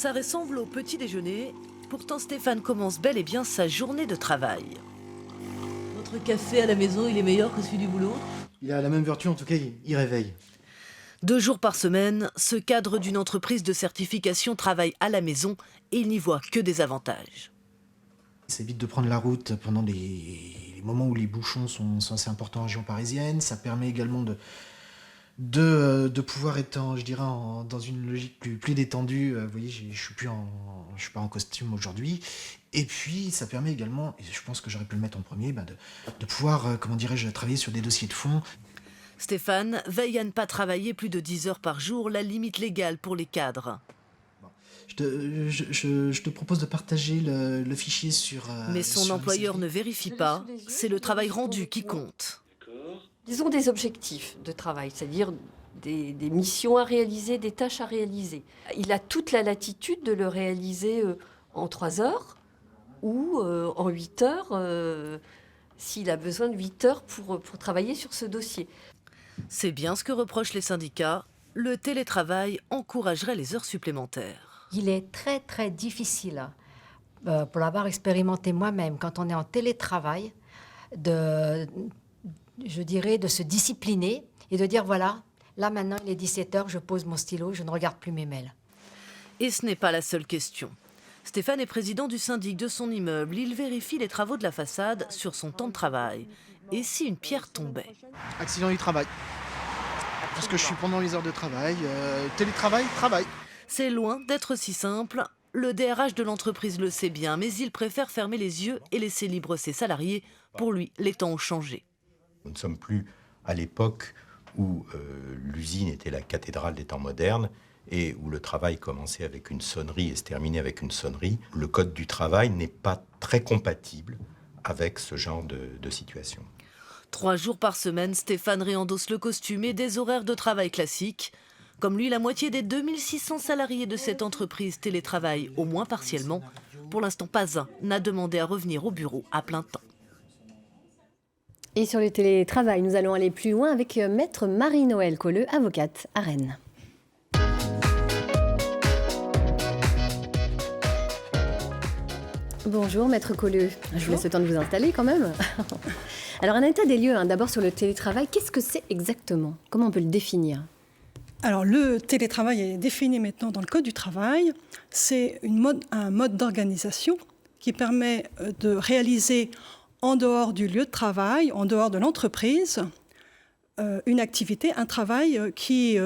Ça ressemble au petit déjeuner, pourtant Stéphane commence bel et bien sa journée de travail. Votre café à la maison, il est meilleur que celui du boulot? Il a la même vertu, en tout cas, il réveille. 2 jours par semaine, ce cadre d'une entreprise de certification travaille à la maison et il n'y voit que des avantages. Ça évite de prendre la route pendant les moments où les bouchons sont assez importants en région parisienne. Ça permet également de pouvoir être, dans une logique plus détendue. Vous voyez, je suis pas en costume aujourd'hui. Et puis, ça permet également, et je pense que j'aurais pu le mettre en premier, de pouvoir, travailler sur des dossiers de fond. Stéphane veille à ne pas travailler plus de 10 heures par jour, la limite légale pour les cadres. Je te propose de partager le fichier sur... Mais son sur employeur Messagerie. ne vérifie pas, c'est le travail rendu qui compte. Ils ont des objectifs de travail, c'est-à-dire des missions à réaliser, des tâches à réaliser. Il a toute la latitude de le réaliser en 3 heures ou en 8 heures, s'il a besoin de 8 heures pour travailler sur ce dossier. C'est bien ce que reprochent les syndicats. Le télétravail encouragerait les heures supplémentaires. Il est très très difficile, pour l'avoir expérimenté moi-même, quand on est en télétravail, de se discipliner et de dire voilà, là maintenant il est 17 heures, je pose mon stylo, je ne regarde plus mes mails. Et ce n'est pas la seule question. Stéphane est président du syndic de son immeuble. Il vérifie les travaux de la façade sur son temps de travail. Et si une pierre tombait? Accident du travail. Parce que je suis pendant les heures de travail. Télétravail, travail. C'est loin d'être si simple. Le DRH de l'entreprise le sait bien, mais il préfère fermer les yeux et laisser libre ses salariés. Pour lui, les temps ont changé. Nous ne sommes plus à l'époque où l'usine était la cathédrale des temps modernes et où le travail commençait avec une sonnerie et se terminait avec une sonnerie. Le code du travail n'est pas très compatible avec ce genre de situation. 3 jours par semaine, Stéphane réendosse le costume et des horaires de travail classiques. Comme lui, la moitié des 2600 salariés de cette entreprise télétravaillent au moins partiellement. Pour l'instant, pas un n'a demandé à revenir au bureau à plein temps. Et sur le télétravail, nous allons aller plus loin avec maître Marie-Noëlle Colleux, avocate à Rennes. Bonjour maître Colleux, je vous laisse le temps de vous installer quand même. Alors un état des lieux, d'abord sur le télétravail, qu'est-ce que c'est exactement? Comment on peut le définir? Alors, le télétravail est défini maintenant dans le Code du travail. C'est un mode d'organisation qui permet de réaliser en dehors du lieu de travail, en dehors de l'entreprise, une activité, un travail qui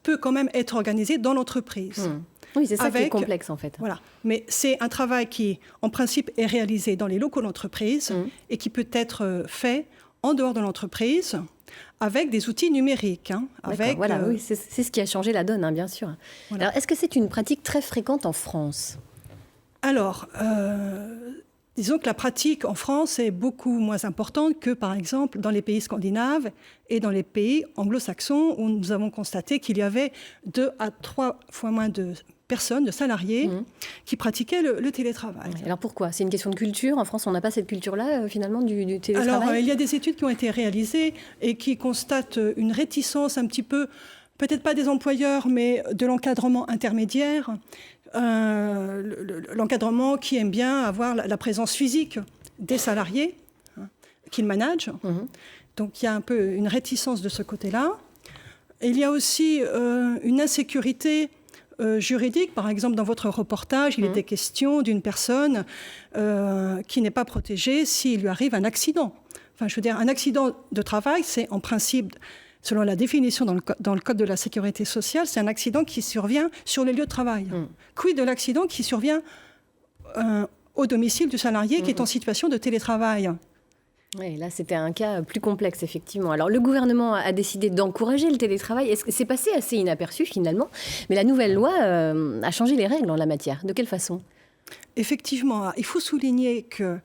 peut quand même être organisé dans l'entreprise. Oui, c'est ça qui est complexe en fait. Voilà. Mais c'est un travail qui, en principe, est réalisé dans les locaux de l'entreprise et qui peut être fait en dehors de l'entreprise, avec des outils numériques. Oui, c'est ce qui a changé la donne, bien sûr. Voilà. Alors, est-ce que c'est une pratique très fréquente en France? Alors, disons que la pratique en France est beaucoup moins importante que, par exemple, dans les pays scandinaves et dans les pays anglo-saxons, où nous avons constaté qu'il y avait 2 à 3 fois moins de personnes, de salariés, qui pratiquaient le télétravail. Alors pourquoi? C'est une question de culture. En France, on n'a pas cette culture-là, finalement, du télétravail. Alors, il y a des études qui ont été réalisées et qui constatent une réticence un petit peu, peut-être pas des employeurs, mais de l'encadrement intermédiaire. L'encadrement qui aime bien avoir la présence physique des salariés qu'ils managent. Donc, il y a un peu une réticence de ce côté-là. Et il y a aussi une insécurité juridique. Par exemple, dans votre reportage, il était question d'une personne qui n'est pas protégée s'il lui arrive un accident. Enfin, je veux dire, un accident de travail, c'est en principe, selon la définition dans le Code de la sécurité sociale, c'est un accident qui survient sur les lieux de travail. Quid de l'accident qui survient au domicile du salarié qui est en situation de télétravail? Oui, là, c'était un cas plus complexe, effectivement. Alors, le gouvernement a décidé d'encourager le télétravail. Est-ce que c'est passé assez inaperçu, finalement? Mais la nouvelle loi a changé les règles en la matière. De quelle façon? Effectivement, il faut souligner que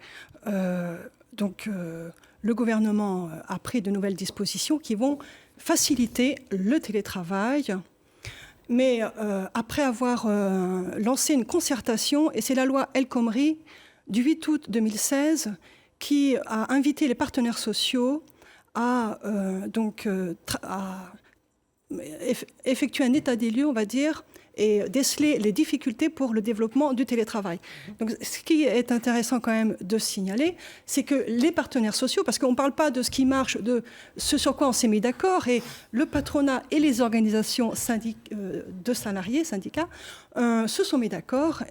le gouvernement a pris de nouvelles dispositions qui vont faciliter le télétravail. Mais après avoir lancé une concertation, et c'est la loi El Khomri du 8 août 2016 qui a invité les partenaires sociaux à effectuer un état des lieux, on va dire, et déceler les difficultés pour le développement du télétravail. Donc, ce qui est intéressant quand même de signaler, c'est que les partenaires sociaux, parce qu'on ne parle pas de ce qui marche, de ce sur quoi on s'est mis d'accord, et le patronat et les organisations de salariés, syndicats, se sont mis d'accord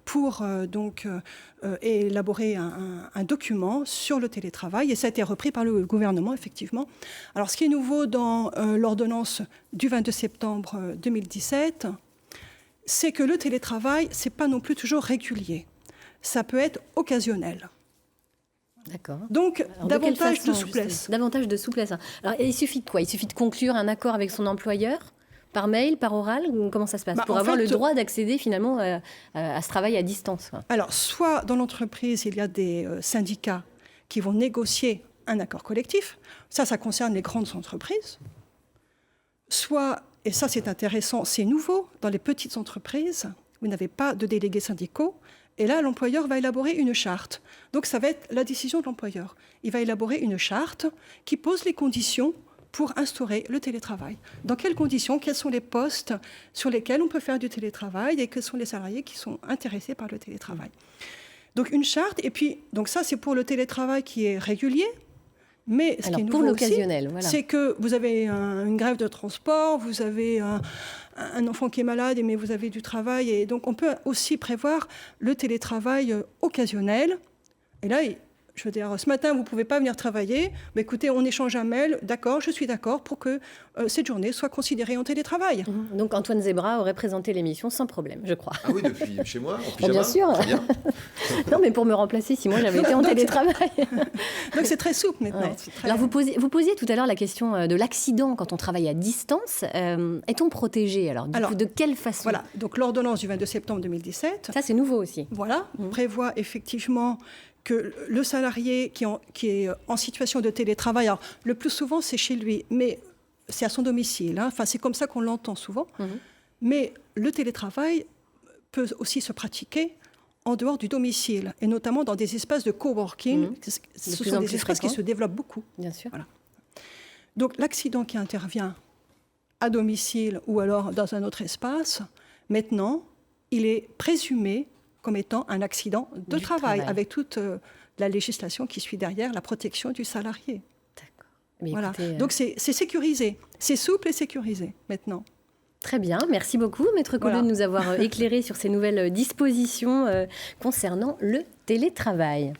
pour élaborer un document sur le télétravail, et ça a été repris par le gouvernement, effectivement. Alors, ce qui est nouveau dans l'ordonnance du 22 septembre 2017, c'est que le télétravail, ce n'est pas non plus toujours régulier. Ça peut être occasionnel. D'accord. Donc, Alors, davantage de souplesse. Justement davantage de souplesse. Alors, il suffit de quoi? Il suffit de conclure un accord avec son employeur? Par mail, par oral? Comment ça se passe? Pour avoir le droit d'accéder finalement à ce travail à distance, quoi. Alors, soit dans l'entreprise, il y a des syndicats qui vont négocier un accord collectif. Ça concerne les grandes entreprises. Soit, et ça c'est intéressant, c'est nouveau, dans les petites entreprises, vous n'avez pas de délégués syndicaux. Et là, l'employeur va élaborer une charte. Donc, ça va être la décision de l'employeur. Il va élaborer une charte qui pose les conditions pour instaurer le télétravail. Dans quelles conditions? Quels sont les postes sur lesquels on peut faire du télétravail et quels sont les salariés qui sont intéressés par le télétravail? Donc une charte, et puis donc ça c'est pour le télétravail qui est régulier, mais ce qui est nouveau aussi, c'est que vous avez une grève de transport, vous avez un enfant qui est malade, mais vous avez du travail, et donc on peut aussi prévoir le télétravail occasionnel. Et là, je veux dire, ce matin, vous ne pouvez pas venir travailler. Mais écoutez, on échange un mail. D'accord, je suis d'accord pour que cette journée soit considérée en télétravail. Donc Antoine Zebra aurait présenté l'émission sans problème, je crois. Ah oui, depuis chez moi, en pyjama. Bien sûr. Très bien. Non, mais pour me remplacer, si moi j'avais été en télétravail. Donc c'est très souple maintenant. Ouais. Très... Alors vous posiez tout à l'heure la question de l'accident quand on travaille à distance. Est-on protégé alors, coup, de quelle façon? Voilà, donc l'ordonnance du 22 septembre 2017. Ça c'est nouveau aussi. Voilà, prévoit effectivement que le salarié qui est en situation de télétravail, alors le plus souvent c'est chez lui, mais c'est à son domicile, hein. Enfin, c'est comme ça qu'on l'entend souvent, mais le télétravail peut aussi se pratiquer en dehors du domicile, et notamment dans des espaces de coworking. Ce sont des espaces qui se développent beaucoup. Bien sûr. Voilà. Donc l'accident qui intervient à domicile ou alors dans un autre espace, maintenant, il est présumé comme étant un accident de travail, avec toute la législation qui suit derrière, la protection du salarié. D'accord. Mais voilà. Écoutez, donc c'est sécurisé, c'est souple et sécurisé maintenant. Très bien, merci beaucoup Maître Colleux de nous avoir éclairé sur ces nouvelles dispositions concernant le télétravail.